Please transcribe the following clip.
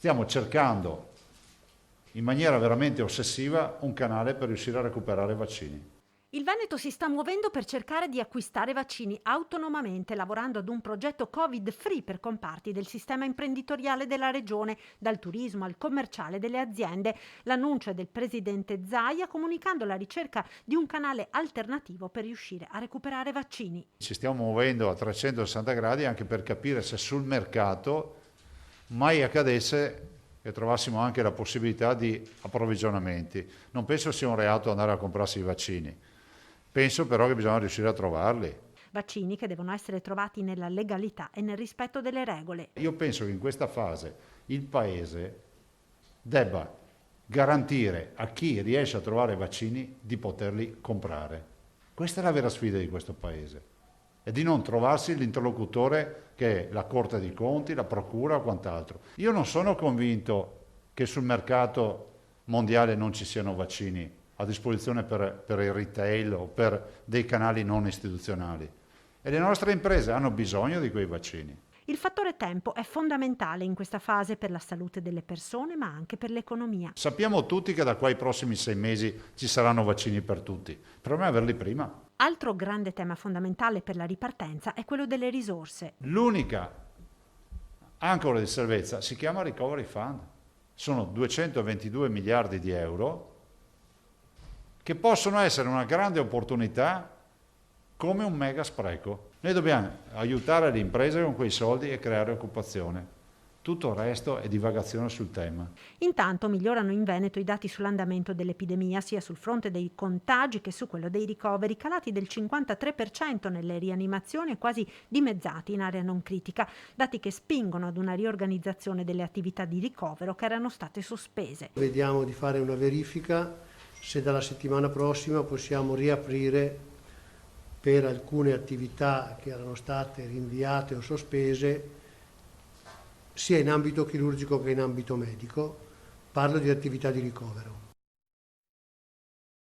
stiamo cercando in maniera veramente ossessiva un canale per riuscire a recuperare vaccini. Il Veneto si sta muovendo per cercare di acquistare vaccini autonomamente, lavorando ad un progetto Covid-free per comparti del sistema imprenditoriale della regione, dal turismo al commerciale delle aziende. L'annuncio è del presidente Zaia, comunicando la ricerca di un canale alternativo per riuscire a recuperare vaccini. Ci stiamo muovendo a 360 gradi anche per capire se sul mercato mai accadesse che trovassimo anche la possibilità di approvvigionamenti. Non penso sia un reato andare a comprarsi i vaccini. Penso però che bisogna riuscire a trovarli. Vaccini che devono essere trovati nella legalità e nel rispetto delle regole. Io penso che in questa fase il Paese debba garantire a chi riesce a trovare vaccini di poterli comprare. Questa è la vera sfida di questo Paese. E di non trovarsi l'interlocutore che è la Corte dei Conti, la Procura o quant'altro. Io non sono convinto che sul mercato mondiale non ci siano vaccini a disposizione per il retail o per dei canali non istituzionali. E le nostre imprese hanno bisogno di quei vaccini. Il fattore tempo è fondamentale in questa fase per la salute delle persone, ma anche per l'economia. Sappiamo tutti che da qua ai prossimi 6 mesi ci saranno vaccini per tutti. Il problema è averli prima. Altro grande tema fondamentale per la ripartenza è quello delle risorse. L'unica ancora di salvezza si chiama Recovery Fund. Sono 222 miliardi di euro che possono essere una grande opportunità come un mega spreco. Noi dobbiamo aiutare le imprese con quei soldi e creare occupazione. Tutto il resto è divagazione sul tema. Intanto migliorano in Veneto i dati sull'andamento dell'epidemia, sia sul fronte dei contagi che su quello dei ricoveri, calati del 53% nelle rianimazioni e quasi dimezzati in area non critica, dati che spingono ad una riorganizzazione delle attività di ricovero che erano state sospese. Vediamo di fare una verifica se dalla settimana prossima possiamo riaprire per alcune attività che erano state rinviate o sospese, sia in ambito chirurgico che in ambito medico. Parlo di attività di ricovero.